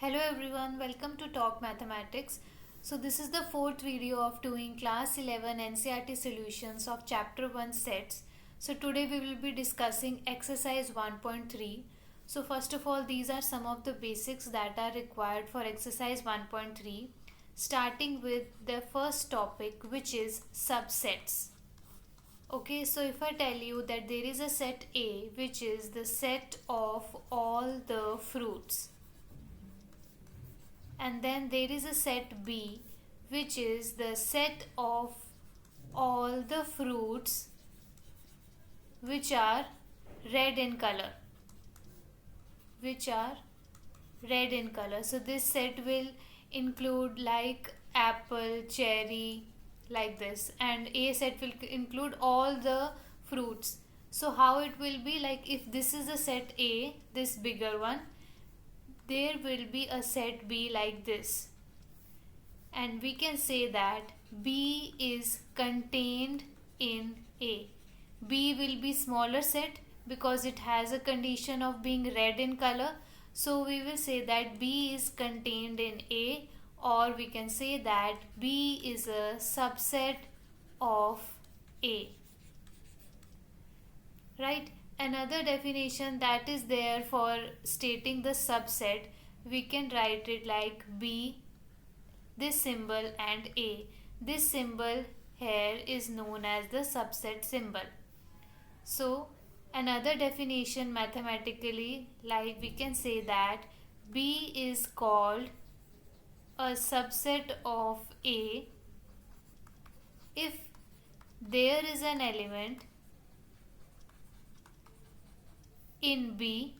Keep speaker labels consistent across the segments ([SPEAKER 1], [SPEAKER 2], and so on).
[SPEAKER 1] Hello everyone, welcome to Talk Mathematics. So this is the fourth video of doing class 11 NCERT solutions of chapter 1 sets. So today we will be discussing exercise 1.3. So first of all, these are some of the basics that are required for exercise 1.3, starting with the first topic, which is subsets. Okay, so if I tell you that there is a set A, which is the set of all the fruits, and then there is a set B, which is the set of all the fruits which are red in color, so this set will include like apple, cherry, like this, and A set will include all the fruits. So how it will be, like if this is a set A, this bigger one, there will be a set B like this, and we can say that B is contained in A. B will be smaller set because it has a condition of being red in color, so we will say that B is contained in A, or we can say that B is a subset of A, right? Another definition that is there for stating the subset, we can write it like B, this symbol, and A. This symbol here is known as the subset symbol. So another definition mathematically, like we can say that B is called a subset of A if there is an element in B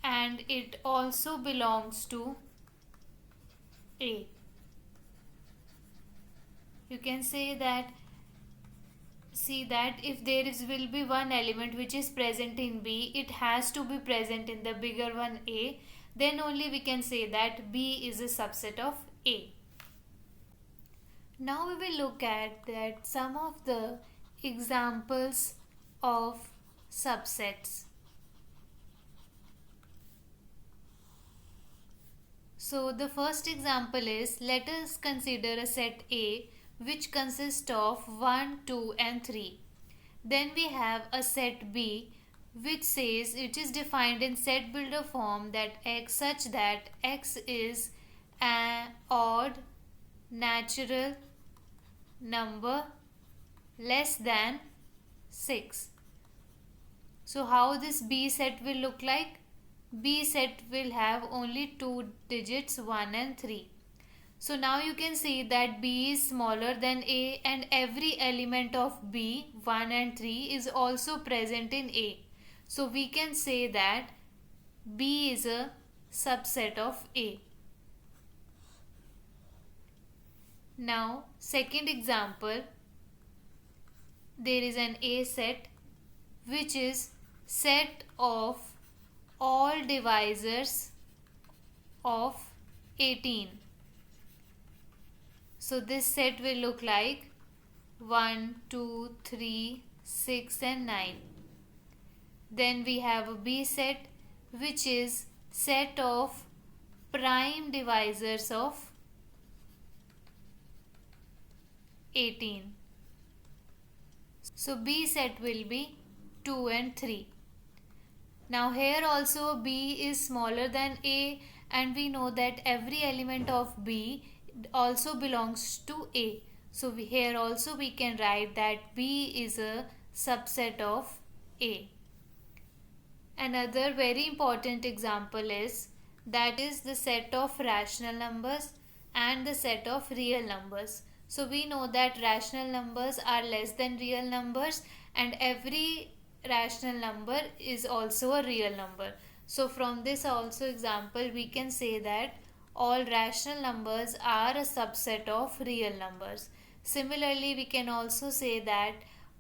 [SPEAKER 1] and it also belongs to A. You can say that, see that if there will be one element which is present in B, it has to be present in the bigger one A, then only we can say that B is a subset of A. Now we will look at that some of the examples of subsets. So the first example is, let us consider a set A which consists of 1, 2 and 3. Then we have a set B which says it is defined in set builder form that X such that X is an odd natural number less than 6. So how this B set will look like? B set will have only two digits 1 and 3. So now you can see that B is smaller than A, and every element of B, 1 and 3, is also present in A. So we can say that B is a subset of A. Now second example, there is an A set which is set of all divisors of 18. So this set will look like 1, 2, 3, 6 and 9. Then we have a B set which is set of prime divisors of 18. So B set will be 2 and 3. Now here also B is smaller than A, and we know that every element of B also belongs to A. So here also we can write that B is a subset of A. Another very important example is, that is the set of rational numbers and the set of real numbers. So we know that rational numbers are less than real numbers, and every rational number is also a real number. So from this also example we can say that all rational numbers are a subset of real numbers. Similarly, we can also say that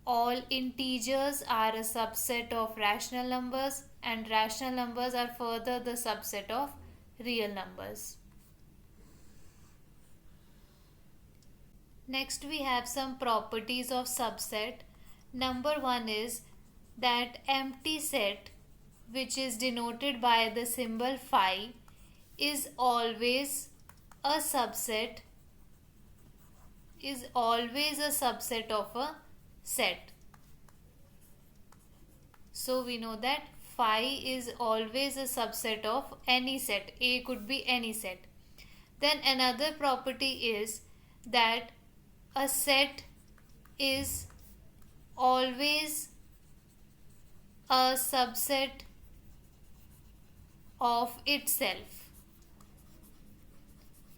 [SPEAKER 1] all integers are a subset of rational numbers, and rational numbers are further the subset of real numbers. Next we have some properties of subset. Number 1 is that empty set which is denoted by the symbol phi, is always a subset of a set. So we know that phi is always a subset of any set. A could be any set. Then another property is that a set is always a subset of itself.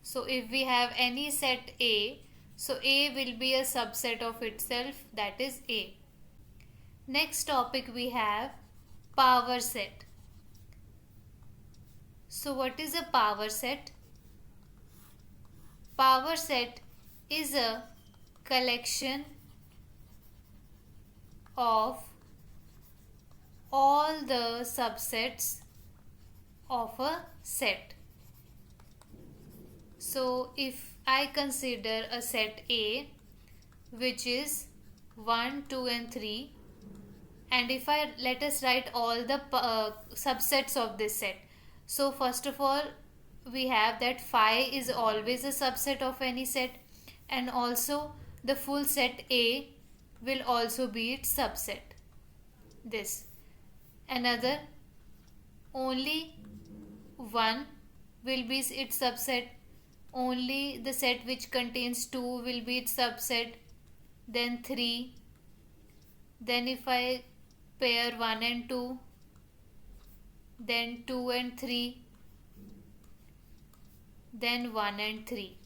[SPEAKER 1] So if we have any set A, so A will be a subset of itself, that is A. Next topic we have power set. So what is a power set? Power set is a collection of all the subsets of a set. So if I consider a set A, which is 1, 2 and 3, and if I let us write all the subsets of this set. So first of all, we have that phi is always a subset of any set, and also the full set A will also be its subset. This. Another, only 1 will be its subset. Only the set which contains 2 will be its subset. Then 3. Then if I pair 1 and 2, then 2 and 3, then 1 and 3.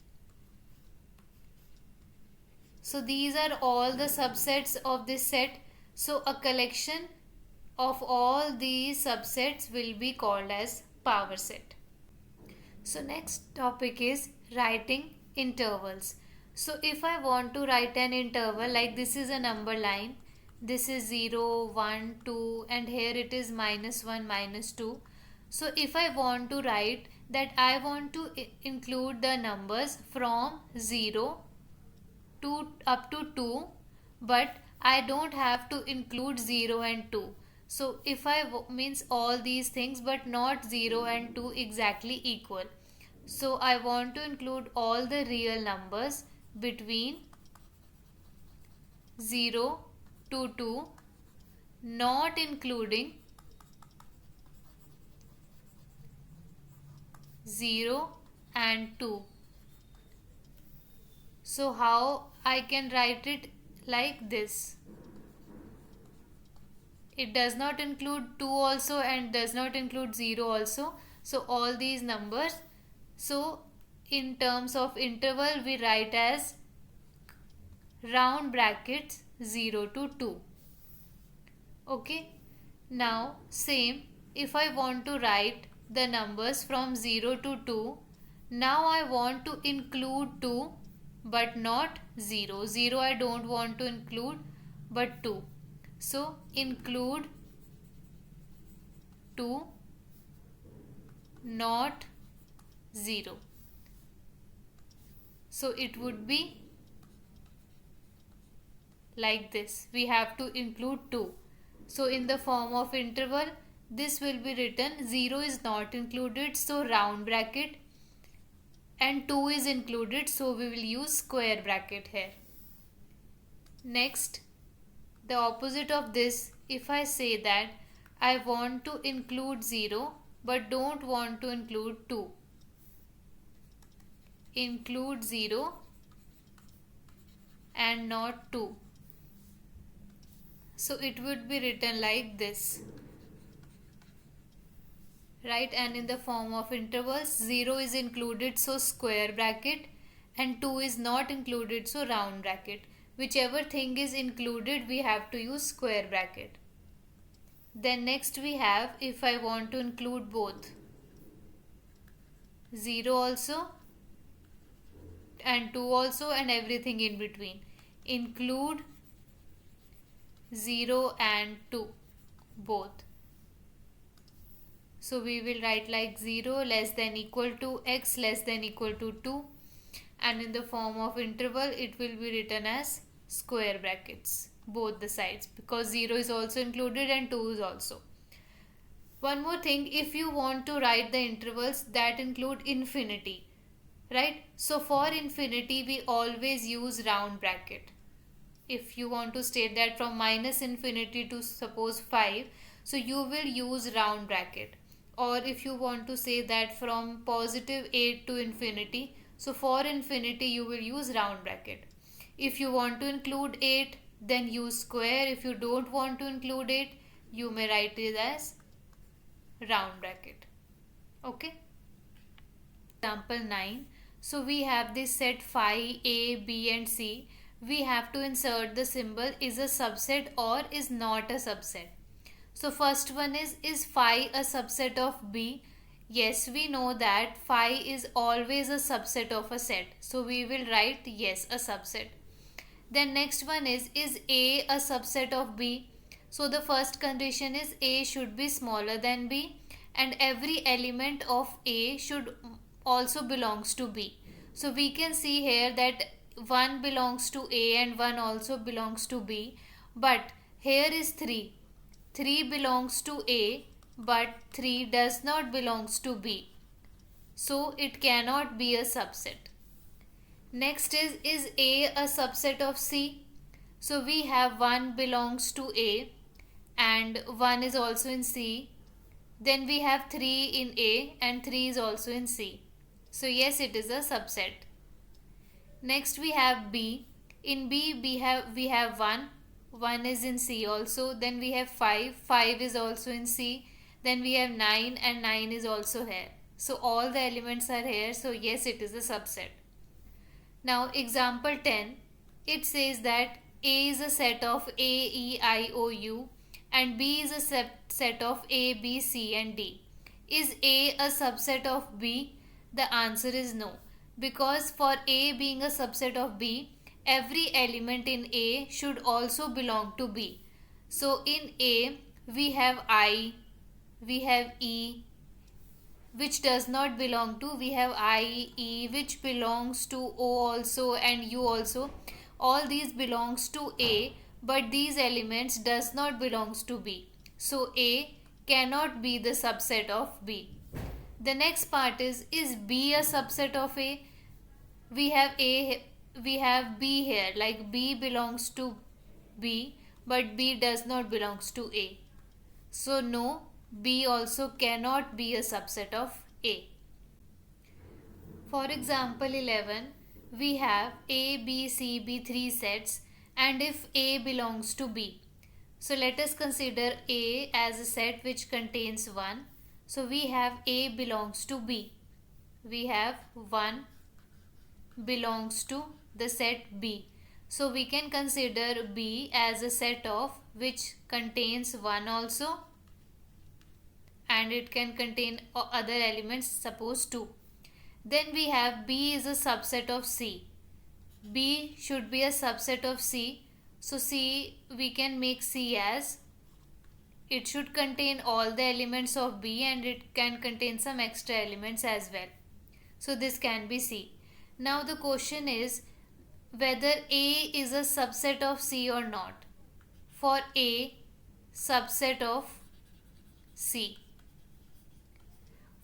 [SPEAKER 1] So these are all the subsets of this set. So a collection of all these subsets will be called as power set. So next topic is writing intervals. So if I want to write an interval, like this is a number line, this is 0, 1, 2 and here it is -1, -2. So if I want to write that I want to include the numbers from 0 to up to 2, but I don't have to include 0 and 2. So if I means all these things but not 0 and 2 exactly equal. So I want to include all the real numbers between 0 to 2, not including 0 and 2. So how I can write it like this? It does not include 2 also and does not include 0 also. So all these numbers. So in terms of interval we write as round brackets 0 to 2. Okay. Now same, if I want to write the numbers from 0 to 2, now I want to include 2 but not 0. 0 I don't want to include but 2. So include 2, not 0. So it would be like this. We have to include 2. So in the form of interval, this will be written 0 is not included, so round bracket, and 2 is included, so we will use square bracket here. Next, the opposite of this, if I say that I want to include 0 but don't want to include 2. Include 0 and not 2. So it would be written like this. Right, and in the form of intervals, 0 is included, so square bracket, and 2 is not included, so round bracket. Whichever thing is included, we have to use square bracket. Then next we have, if I want to include both 0 also and 2 also and everything in between. Include 0 and 2 both. So we will write like 0 less than equal to x less than equal to 2, and in the form of interval it will be written as square brackets both the sides, because 0 is also included and 2 is also. One more thing, if you want to write the intervals that include infinity, right? So for infinity, we always use round bracket. If you want to state that from minus infinity to suppose 5, so you will use round bracket. Or if you want to say that from positive 8 to infinity, so for infinity you will use round bracket. If you want to include 8, then use square. If you don't want to include 8, you may write it as round bracket. Okay. Example 9. So we have this set phi, A, B and C. We have to insert the symbol is a subset or is not a subset. So first one is phi a subset of B? Yes, we know that phi is always a subset of a set. So we will write yes, a subset. Then next one is A a subset of B? So the first condition is A should be smaller than B and every element of A should also belongs to B. So we can see here that one belongs to A and one also belongs to B. But here is 3. 3 belongs to A but 3 does not belongs to B. So it cannot be a subset. Next is A a subset of C? So we have 1 belongs to A and 1 is also in C. Then we have 3 in A and 3 is also in C. So yes, it is a subset. Next we have B. In B we have 1. 1 is in C also. Then we have 5. 5 is also in C. Then we have 9 and 9 is also here. So all the elements are here. So yes, it is a subset. Now example 10. It says that A is a set of A, E, I, O, U and B is a set of A, B, C and D. Is A a subset of B? The answer is no. Because for A being a subset of B, every element in A should also belong to B. So in A, we have I, we have E, which does not belong to, we have I, E, which belongs to O also and U also. All these belongs to A, but these elements does not belongs to B. So A cannot be the subset of B. The next part is B a subset of A? We have B here, like B belongs to B, but B does not belongs to A. So no, B also cannot be a subset of A. For example 11, we have A, B, C, B 3 sets and if A belongs to B. So let us consider A as a set which contains 1. So we have A belongs to B. We have 1 belongs to the set B. So we can consider B as a set of which contains 1 also and it can contain other elements, suppose 2. Then we have B is a subset of C. B should be a subset of C. So C, we can make C as it should contain all the elements of B and it can contain some extra elements as well. So this can be C. Now the question is whether A is a subset of C or not. For A, subset of C.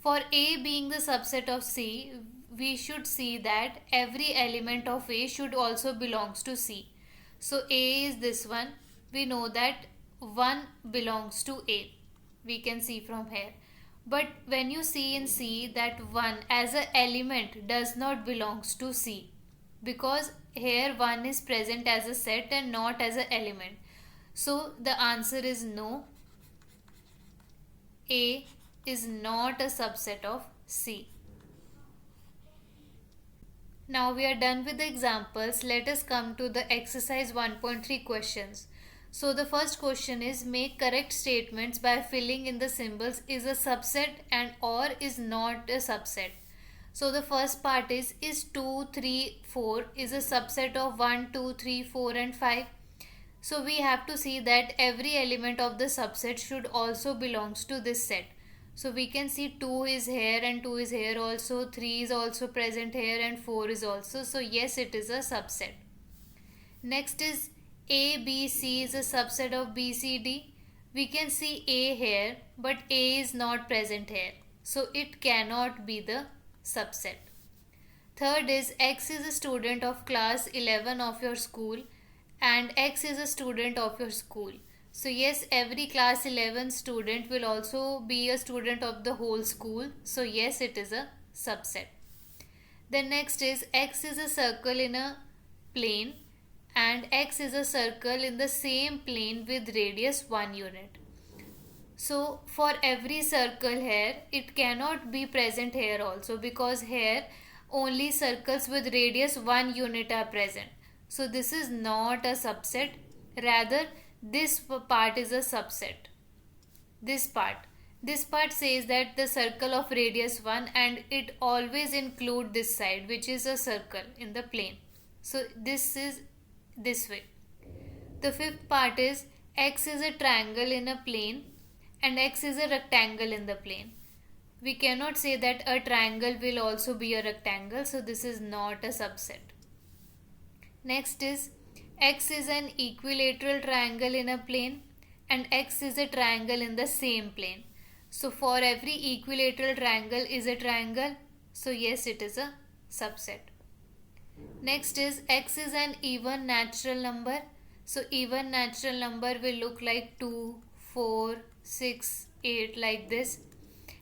[SPEAKER 1] For A being the subset of C, we should see that every element of A should also belongs to C. So A is this one. We know that 1 belongs to A. We can see from here. But when you see in C that 1 as an element does not belongs to C. Because here 1 is present as a set and not as an element. So the answer is no. A is not a subset of C. Now we are done with the examples. Let us come to the exercise 1.3 questions. So the first question is make correct statements by filling in the symbols is a subset and or is not a subset. So the first part is 2, 3, 4 is a subset of 1, 2, 3, 4 and 5. So we have to see that every element of the subset should also belongs to this set. So we can see 2 is here and 2 is here also, 3 is also present here and 4 is also. So yes, it is a subset. Next is A, B, C is a subset of B, C, D. We can see A here, but A is not present here. So it cannot be the subset. Third is X is a student of class 11 of your school and X is a student of your school. So yes, every class 11 student will also be a student of the whole school. So yes, it is a subset. Then next is X is a circle in a plane and X is a circle in the same plane with radius 1 unit. So for every circle here, it cannot be present here also, because here only circles with radius 1 unit are present. So this is not a subset, rather this part is a subset. This part says that the circle of radius 1 and it always include this side, which is a circle in the plane. So this is this way. The fifth part is X is a triangle in a plane and X is a rectangle in the plane. We cannot say that a triangle will also be a rectangle, so this is not a subset. Next is X is an equilateral triangle in a plane and X is a triangle in the same plane. So for every equilateral triangle is a triangle, so yes, it is a subset. Next is X is an even natural number. So even natural number will look like 2, 4, 6, 8 like this.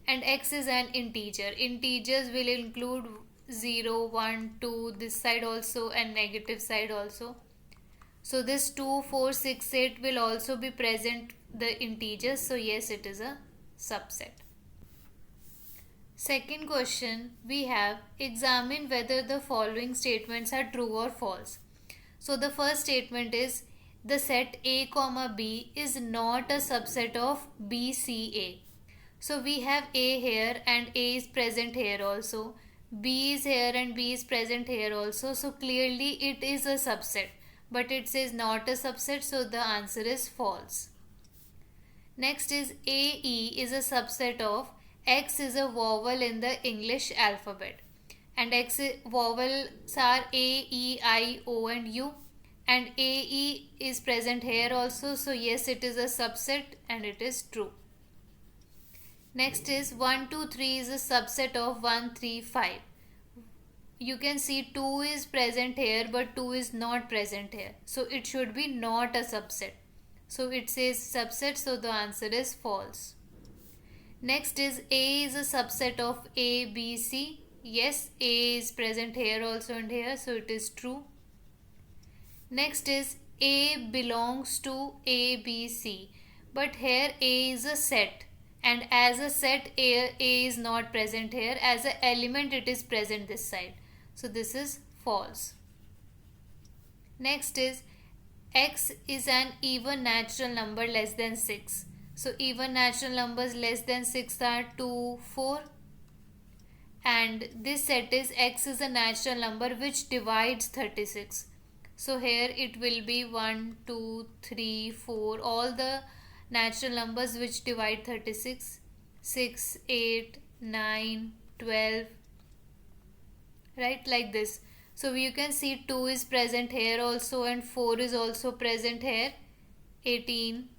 [SPEAKER 1] And X is an integer. Integers will include 0, 1, 2, this side also and negative side also. So this 2, 4, 6, 8 will also be present the integers. So yes, it is a subset. Second question we have, examine whether the following statements are true or false. So the first statement is the set A comma B is not a subset of BCA. So we have A here and A is present here also. B is here and B is present here also. So clearly it is a subset. But it says not a subset, so the answer is false. Next is AE is a subset of X is a vowel in the English alphabet. And vowels are A, E, I, O and U. And AE is present here also. So yes, it is a subset and it is true. Next is 1, 2, 3 is a subset of 1, 3, 5. You can see 2 is present here but 2 is not present here. So it should be not a subset. So it says subset, so the answer is false. Next is A is a subset of A, B, C. Yes, A is present here also and here, so it is true. Next is A belongs to A, B, C. But here A is a set. And as a set, A is not present here. As an element, it is present this side. So this is false. Next is X is an even natural number less than 6. So even natural numbers less than 6 are 2, 4. And this set is X is a natural number which divides 36. So here it will be 1, 2, 3, 4. All the natural numbers which divide 36. 6, 8, 9, 12. Right, like this. So you can see 2 is present here also and 4 is also present here. 18.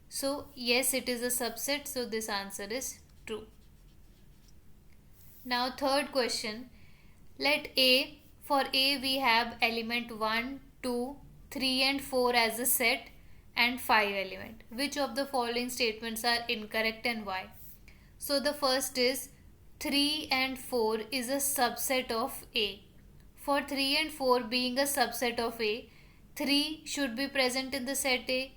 [SPEAKER 1] So yes, it is a subset. So this answer is true. Now third question. Let A, for A we have element 1, 2, 3 and 4 as a set and 5 element. Which of the following statements are incorrect and why? So the first is 3 and 4 is a subset of A. For 3 and 4 being a subset of A, 3 should be present in the set A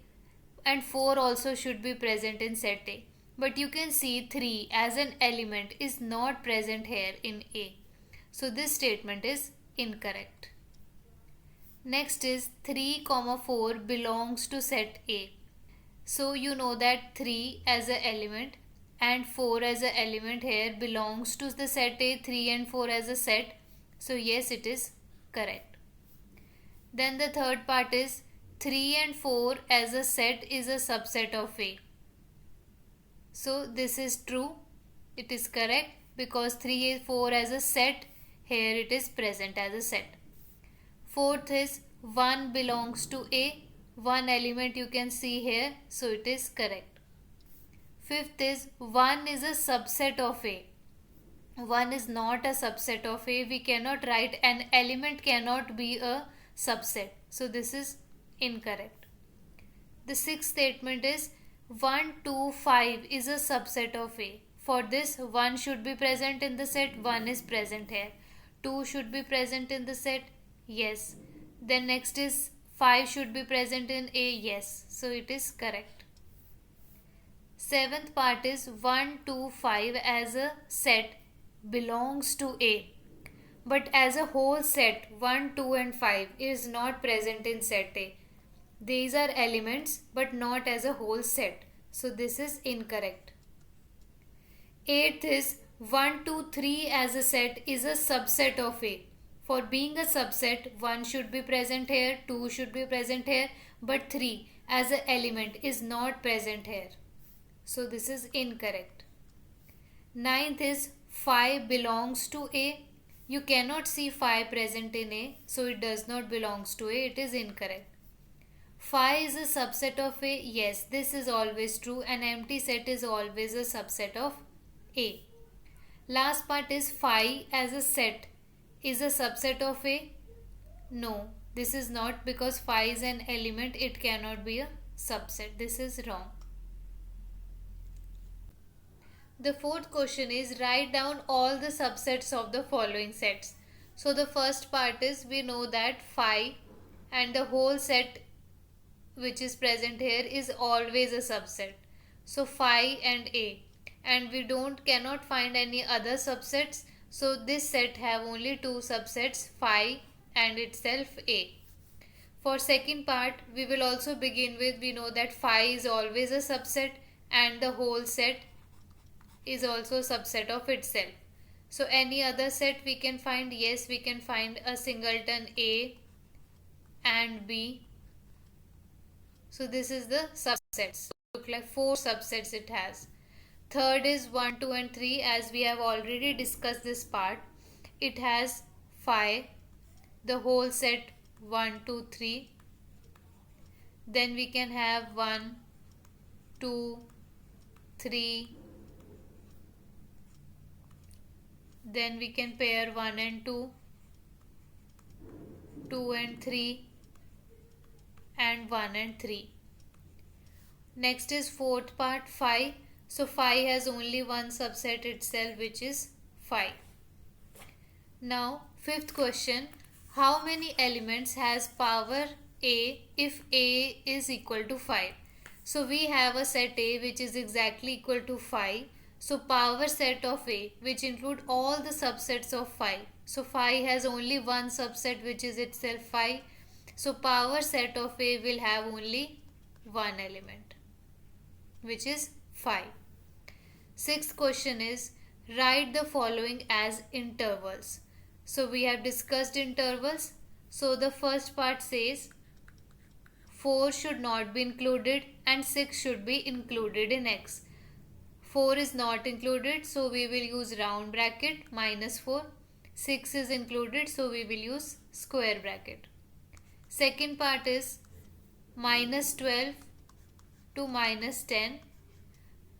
[SPEAKER 1] and 4 also should be present in set A. But you can see 3 as an element is not present here in A. So this statement is incorrect. Next is 3, 4 belongs to set A. So you know that 3 as an element and 4 as an element here belongs to the set A, 3 and 4 as a set. So yes, it is correct. Then the third part is 3 and 4 as a set is a subset of A. So this is true. It is correct because 3 and 4 as a set, here it is present as a set. Fourth is 1 belongs to A. one element you can see here, so it is correct. Fifth is 1 is a subset of A. 1 is not a subset of A. We cannot write an element cannot be a subset. So this is incorrect. The sixth statement is 1, 2, 5 is a subset of A. For this, 1 should be present in the set. 1 is present here. 2 should be present in the set. Yes. Then next is 5 should be present in A. Yes. So it is correct. Seventh part is 1, 2, 5 as a set belongs to A. But as a whole set, 1, 2 and 5 is not present in set A. These are elements but not as a whole set. So this is incorrect. Eighth is 1, 2, 3 as a set is a subset of A. For being a subset, 1 should be present here, 2 should be present here, but 3 as an element is not present here. So this is incorrect. Ninth is 5 belongs to A. You cannot see 5 present in A, so it does not belongs to A. It is incorrect. 5 is a subset of A. Yes, this is always true. An empty set is always a subset of A. Last part is 5 as a set is a subset of A. No, this is not, because 5 is an element. It cannot be a subset. This is wrong. The fourth question is write down all the subsets of the following sets. So the first part is, we know that 5 and the whole set which is present here is always a subset. So 5 and A, and we cannot find any other subsets. So this set have only two subsets, 5 and itself A. For second part, we will also begin with, we know that 5 is always a subset and the whole set is also a subset of itself. So any other set we can find? Yes, we can find a singleton A and B. So this is the subsets. Look like 4 subsets it has. Third is 1, 2 and 3. As we have already discussed this part, it has 5, the whole set 1, 2, 3. Then we can have 1, 2, 3. Then we can pair 1 and 2, 2 and 3, and 1 and 3. Next is fourth part, 5. So 5 has only one subset itself, which is 5. Now fifth question, how many elements has power A if A is equal to 5? So we have a set A which is exactly equal to 5. So power set of A, which include all the subsets of 5. So 5 has only one subset which is itself 5. So power set of A will have only one element, which is 5. Sixth question is write the following as intervals. So we have discussed intervals. So the first part says 4 should not be included and 6 should be included in X. 4 is not included, so we will use round bracket -4. 6 is included, so we will use square bracket. Second part is -12 to -10.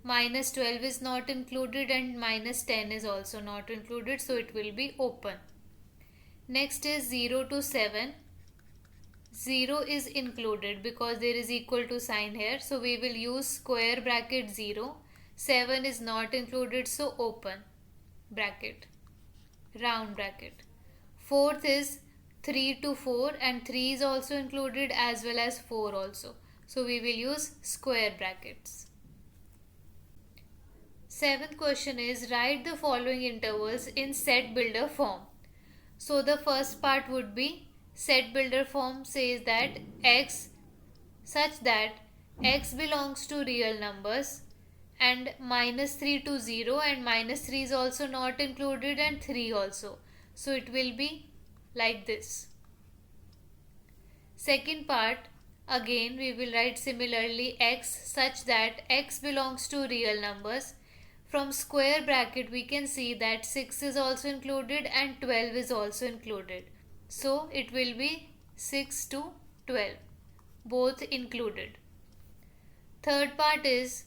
[SPEAKER 1] -12 is not included and -10 is also not included, so it will be open. Next is 0 to 7. 0 is included because there is equal to sign here, so we will use square bracket 0. 7 is not included, so open bracket, round bracket. Fourth is 3 to 4, and 3 is also included as well as 4 also. So we will use square brackets. Seventh question is write the following intervals in set builder form. So the first part would be set builder form says that X such that X belongs to real numbers, and -3 to 0, and -3 is also not included and 3 also. So it will be like this. Second part, again we will write similarly X such that X belongs to real numbers. From square bracket we can see that 6 is also included and 12 is also included. So it will be 6 to 12. both included. Third part is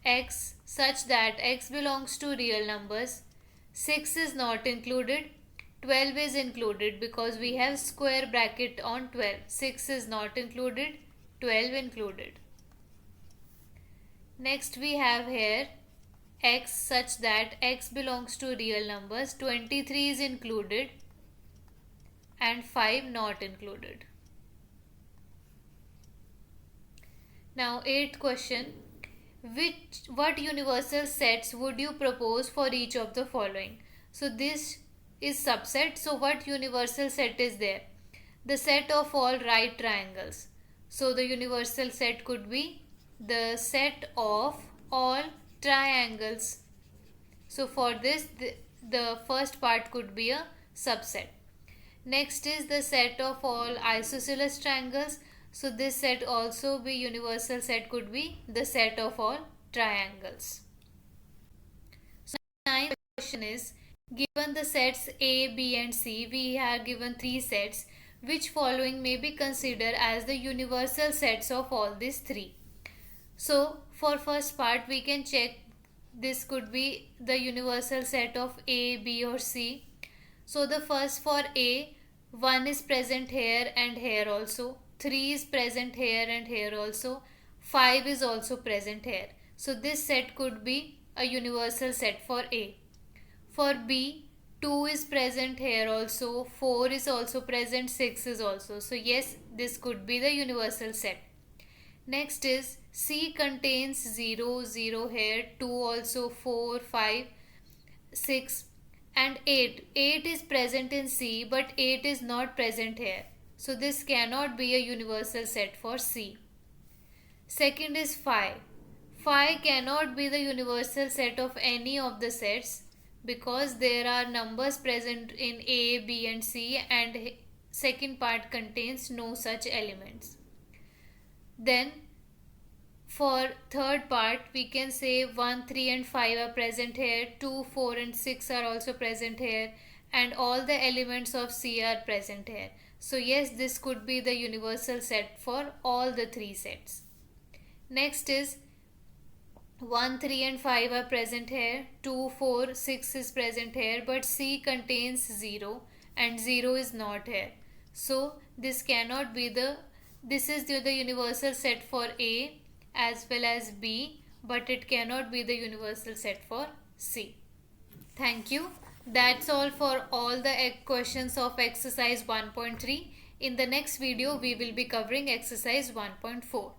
[SPEAKER 1] x such that x belongs to real numbers. 6 is not included. 12 is included because we have square bracket on 12. 6 is not included. 12 included. Next we have here x such that x belongs to real numbers. 23 is included and 5 not included. Now 8th question. What universal sets would you propose for each of the following? So this is subset. So what universal set is there? The set of all right triangles. So the universal set could be the set of all triangles. So for this the first part could be a subset. Next is the set of all isosceles triangles. So this set also be universal set could be the set of all triangles. So ninth question is, given the sets A, B and C, we have given 3 sets. Which following may be considered as the universal sets of all these 3? So for first part we can check this could be the universal set of A, B or C. So the first for A, 1 is present here and here also. 3 is present here and here also. 5 is also present here. So this set could be a universal set for A. For B, 2 is present here also. 4 is also present. 6 is also. So yes, this could be the universal set. Next is C contains 0, 0 here. 2 also, 4, 5, 6 and 8. 8 is present in C but 8 is not present here. So this cannot be a universal set for C. Second is 5. 5 cannot be the universal set of any of the sets because there are numbers present in A, B and C and second part contains no such elements. Then for third part we can say 1, 3 and 5 are present here, 2, 4 and 6 are also present here and all the elements of C are present here. So yes, this could be the universal set for all the 3 sets. Next is 1, 3 and 5 are present here, 2, 4, 6 is present here but C contains 0 and 0 is not here. So this cannot be this is the universal set for A as well as B but it cannot be the universal set for C. Thank you. That's all for all the questions of exercise 1.3. In the next video, we will be covering exercise 1.4.